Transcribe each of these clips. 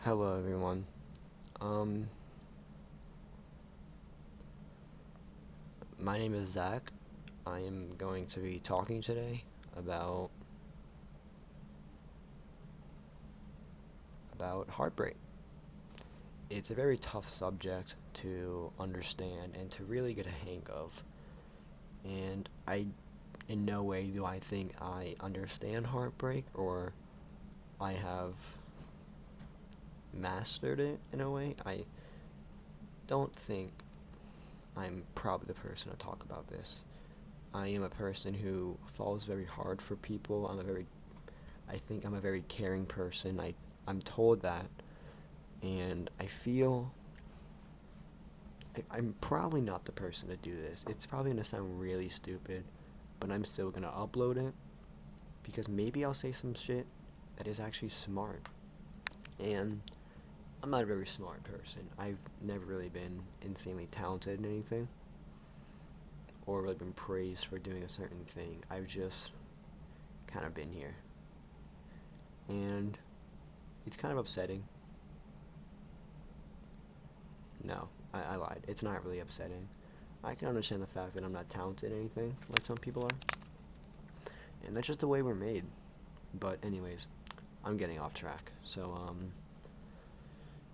Hello, everyone. Um, my name is Zach. I am going to be talking today about heartbreak. It's a very tough subject to understand and to really get a hang of. And in no way do I think I understand heartbreak or I have mastered it in a way. I don't think I'm probably the person to talk about this. I am a person who falls very hard for people. I think I'm a very caring person. I'm told that, and I feel I'm probably not the person to do this. It's probably gonna sound really stupid, but I'm still gonna upload it because maybe I'll say some shit that is actually smart. And I'm not a very smart person. I've never really been insanely talented in anything or really been praised for doing a certain thing. I've just kind of been here. And it's kind of upsetting. No, I lied. It's not really upsetting. I can understand the fact that I'm not talented at anything like some people are. And that's just the way we're made. But anyways, I'm getting off track. So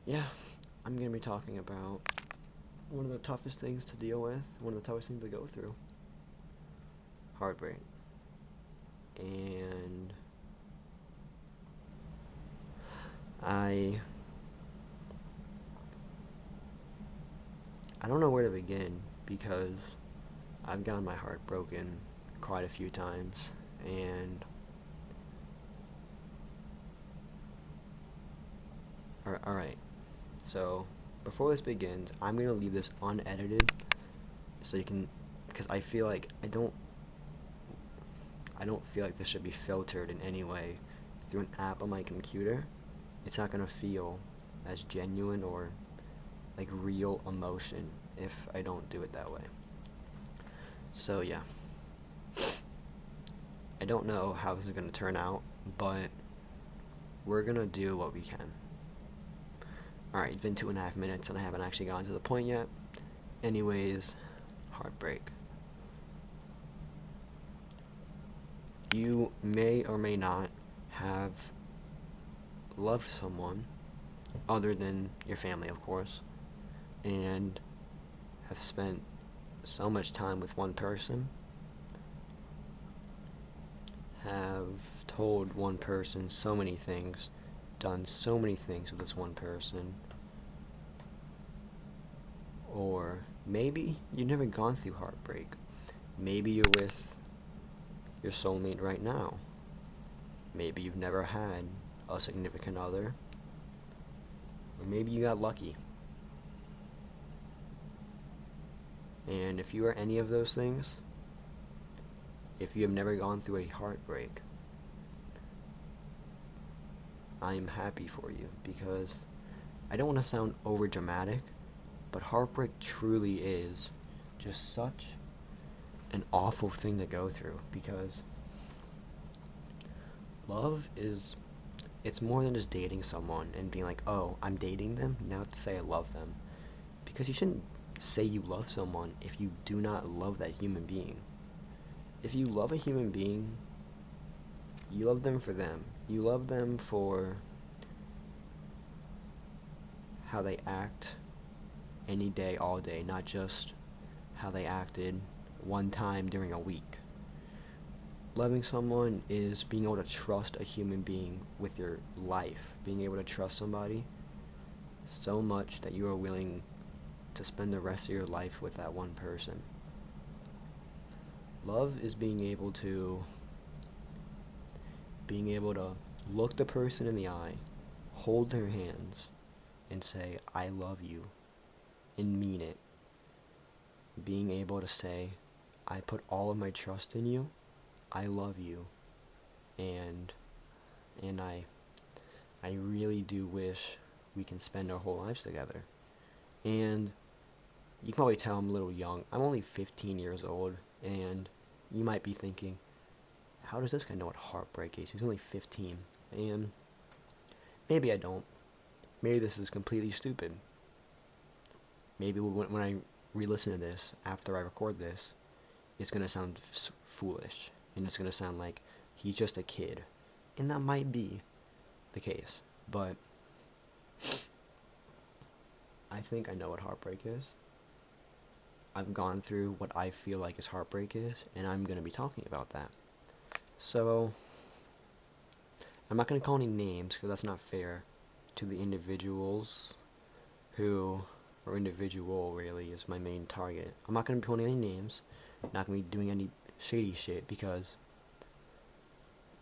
yeah, I'm going to be talking about one of the toughest things to deal with, one of the toughest things to go through. Heartbreak. And I I don't know where to begin because I've gotten my heart broken quite a few times, and all right. So before this begins, I'm gonna leave this unedited, so you can, because I don't feel like this should be filtered in any way through an app on my computer. It's not gonna feel as genuine or like real emotion if I don't do it that way. So yeah, I don't know how this is gonna turn out, but we're gonna do what we can. Alright, it's been 2.5 minutes and I haven't actually gotten to the point yet. Anyways, heartbreak. You may or may not have loved someone other than your family, of course, and have spent so much time with one person, have told one person so many things, done so many things with this one person, or maybe you've never gone through heartbreak. Maybe you're with your soulmate right now. Maybe you've never had a significant other, or maybe you got lucky. And if you are any of those things, if you have never gone through a heartbreak, I am happy for you because I don't want to sound over dramatic, but heartbreak truly is just such an awful thing to go through because love is, it's more than just dating someone and being like, oh, I'm dating them, now I have to say I love them. Because you shouldn't say you love someone if you do not love that human being. If you love a human being, you love them for them. You love them for how they act any day, all day, not just how they acted one time during a week. Loving someone is being able to trust a human being with your life, being able to trust somebody so much that you are willing to spend the rest of your life with that one person. Love is being able to look the person in the eye, hold their hands, and say, I love you, and mean it. Being able to say, I put all of my trust in you, I love you, and I really do wish we can spend our whole lives together. And you can probably tell I'm a little young. I'm only 15 years old, and you might be thinking, how does this guy know what heartbreak is? He's only 15. And maybe I don't. maybe this is completely stupid. Maybe when I re-listen to this after I record this, it's gonna sound foolish, and it's gonna sound like he's just a kid, and that might be the case. But I think I know what heartbreak is. I've gone through what I feel like is heartbreak is, and I'm gonna be talking about that. So I'm not gonna call any names because that's not fair to the individuals who, or individual really is my main target. I'm not gonna be calling any names. Not gonna be doing any shady shit because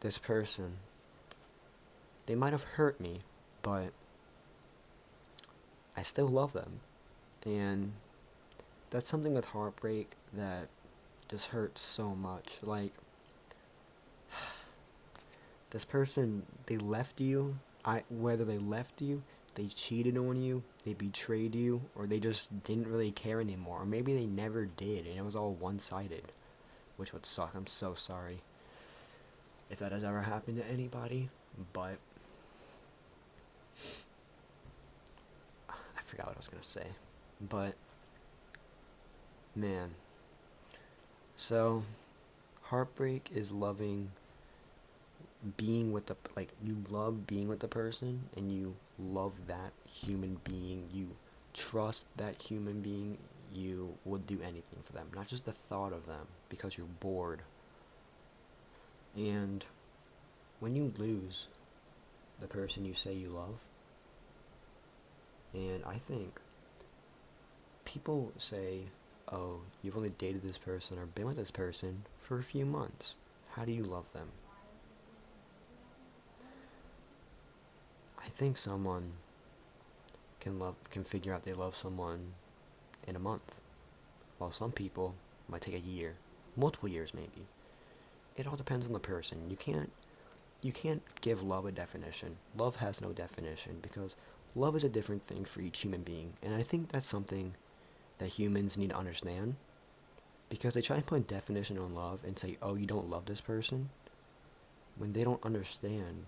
this person, they might have hurt me, but I still love them. And that's something with heartbreak that just hurts so much. Like, this person, they left you. Whether they left you, they cheated on you, they betrayed you, or they just didn't really care anymore. Or maybe they never did, and it was all one-sided, which would suck. I'm so sorry if that has ever happened to anybody, but I forgot what I was gonna say. But man, so heartbreak is loving being with the, like, you love being with the person and you love that human being, you trust that human being, you would do anything for them, not just the thought of them because you're bored. And when you lose the person you say you love, and I think people say, oh, you've only dated this person or been with this person for a few months, how do you love them? I think someone can figure out they love someone in a month, while some people might take a year, multiple years maybe. It all depends on the person. You can't give love a definition. Love has no definition because love is a different thing for each human being, and I think that's something that humans need to understand, because they try and put a definition on love and say, oh, you don't love this person, when they don't understand.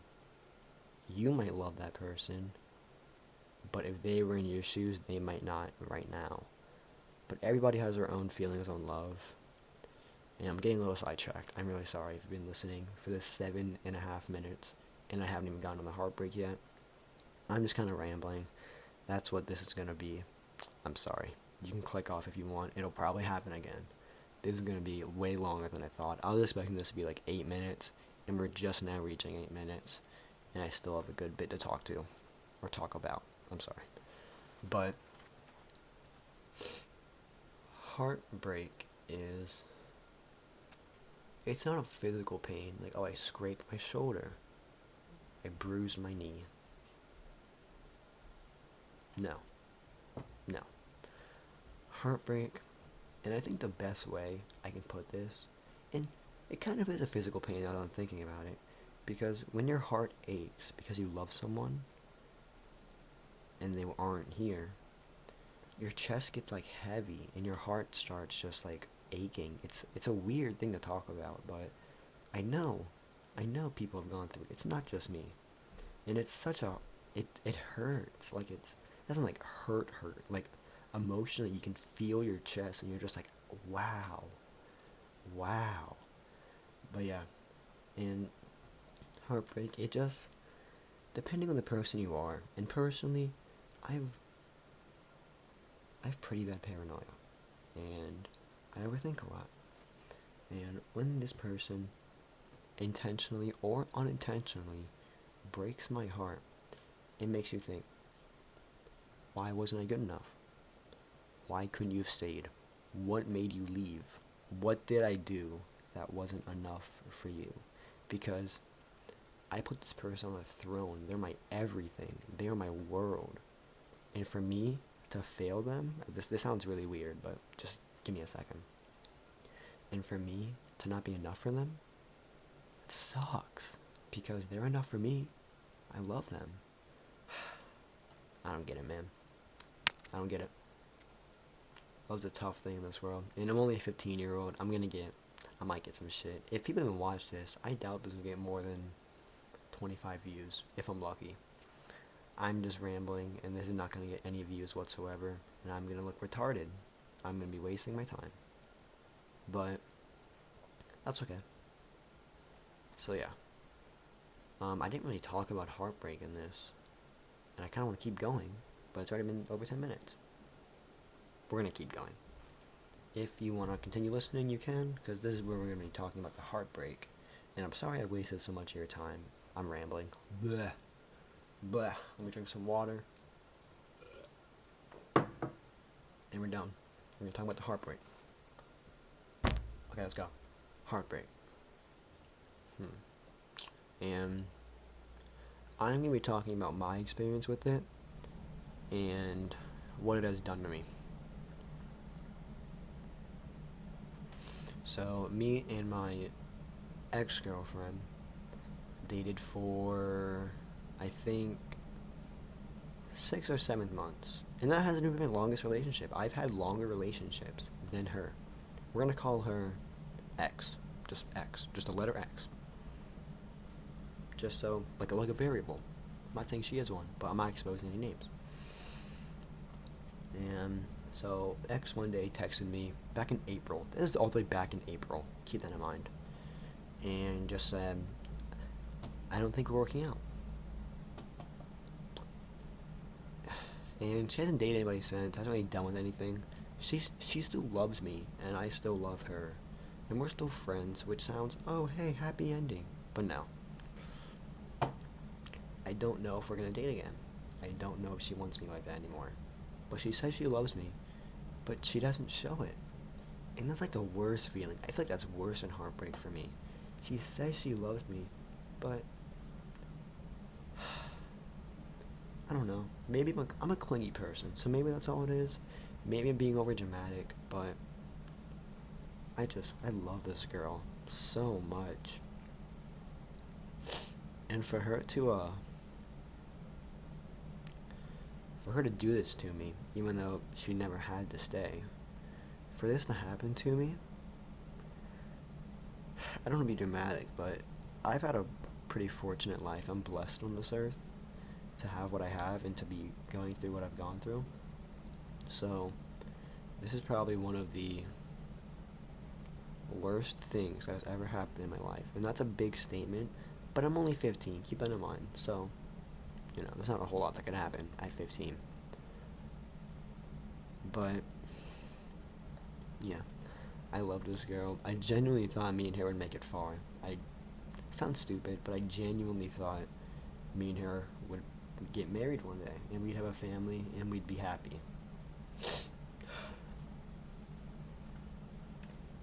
You might love that person, but if they were in your shoes, they might not right now. But everybody has their own feelings on love. And I'm getting a little sidetracked. I'm really sorry if you've been listening for this 7.5 minutes, and I haven't even gotten on the heartbreak yet. I'm just kind of rambling. That's what this is going to be. I'm sorry. You can click off if you want. It'll probably happen again. This is going to be way longer than I thought. I was expecting this to be like 8 minutes, and we're just now reaching 8 minutes. And I still have a good bit to talk to, or talk about. I'm sorry. But heartbreak is, it's not a physical pain, like, oh, I scraped my shoulder, I bruised my knee. No. Heartbreak, and I think the best way I can put this, and it kind of is a physical pain now that I'm thinking about it, because when your heart aches because you love someone and they aren't here, your chest gets like heavy and your heart starts just like aching. It's a weird thing to talk about, but I know people have gone through it. It's not just me. And it's such a, it hurts. Like, it doesn't like hurt, like emotionally you can feel your chest and you're just like, wow. But yeah, and heartbreak, it just, depending on the person you are, and personally, I've pretty bad paranoia, and I overthink a lot, and when this person intentionally or unintentionally breaks my heart, it makes you think, why wasn't I good enough? Why couldn't you have stayed? What made you leave? What did I do that wasn't enough for you? Because I put this person on a throne. They're my everything. They are my world. And for me to fail them, this sounds really weird, but just give me a second. And for me to not be enough for them, it sucks. Because they're enough for me. I love them. I don't get it, man. I don't get it. Love's a tough thing in this world. And I'm only a 15-year-old. I might get some shit. If people even watch this, I doubt this will get more than 25 views, if I'm lucky. I'm just rambling, and this is not going to get any views whatsoever, and I'm going to look retarded. I'm going to be wasting my time. But that's okay. So yeah. I didn't really talk about heartbreak in this, and I kind of want to keep going, but it's already been over 10 minutes. We're going to keep going. If you want to continue listening, you can, because this is where we're going to be talking about the heartbreak. And I'm sorry I wasted so much of your time. I'm rambling. Bleh. Bleh. Let me drink some water. And we're done. We're going to talk about the heartbreak. Okay, let's go. Heartbreak. And I'm going to be talking about my experience with it and what it has done to me. So, me and my ex-girlfriend dated for, I think, 6 or 7 months. And that hasn't even been my longest relationship. I've had longer relationships than her. We're going to call her X. Just X. Just a letter X. Just so, like a variable. I'm not saying she is one, but I'm not exposing any names. And so, X one day texted me back in April. This is all the way back in April. Keep that in mind. And just said, I don't think we're working out. And she hasn't dated anybody since. Hasn't really done with anything. She still loves me, and I still love her. And we're still friends, which sounds, oh, hey, happy ending. But no. I don't know if we're going to date again. I don't know if she wants me like that anymore. But she says she loves me, but she doesn't show it. And that's like the worst feeling. I feel like that's worse than heartbreak for me. She says she loves me, but I don't know. Maybe I'm a clingy person, so maybe that's all it is. Maybe I'm being over dramatic, but I love this girl so much. And for her to do this to me, even though she never had to stay, for this to happen to me, I don't want to be dramatic, but I've had a pretty fortunate life. I'm blessed on this earth to have what I have and to be going through what I've gone through. So, this is probably one of the worst things that has ever happened in my life. And that's a big statement, but I'm only 15. Keep that in mind. So, there's not a whole lot that could happen at 15. But, yeah, I love this girl. I genuinely thought me and her would make it far. It sounds stupid, but I genuinely thought me and her would get married one day, and we'd have a family, and we'd be happy.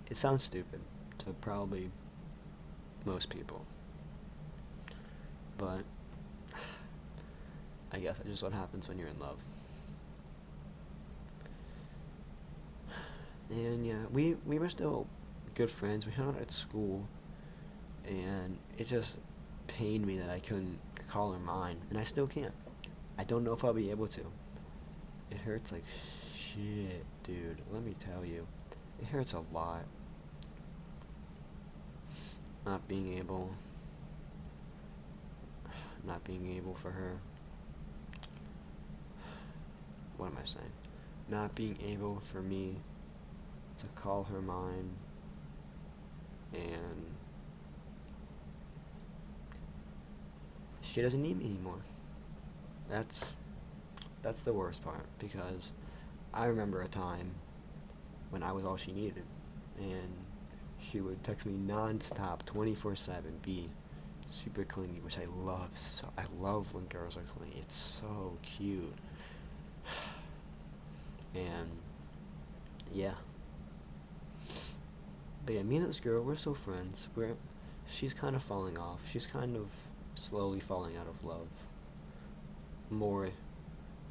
It sounds stupid to probably most people, but I guess that's just what happens when you're in love. And yeah, we were still good friends. We hung out at school, and it just pained me that I couldn't call her mine, and I still can't. I don't know if I'll be able to. It hurts like shit, dude. Let me tell you. It hurts a lot. Not being able for her. What am I saying? Not being able for me to call her mine, and she doesn't need me anymore. That's the worst part, because I remember a time when I was all she needed, and she would text me non-stop, 24/7, be super clingy, which I love. So I love when girls are clingy. It's so cute. And yeah. But yeah, me and this girl, we're still friends. She's kind of falling off. She's kind of slowly falling out of love. More,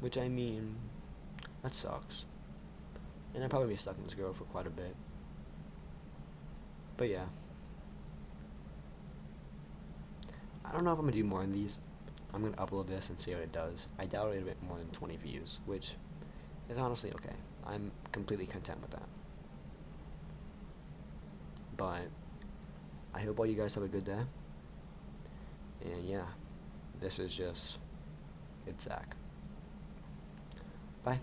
which I mean, that sucks. And I'll probably be stuck in this girl for quite a bit. But yeah. I don't know if I'm going to do more of these. I'm going to upload this and see what it does. I doubt it'll get more than 20 views, which is honestly okay. I'm completely content with that. But I hope all you guys have a good day. And yeah, this is just It's Zach. Bye.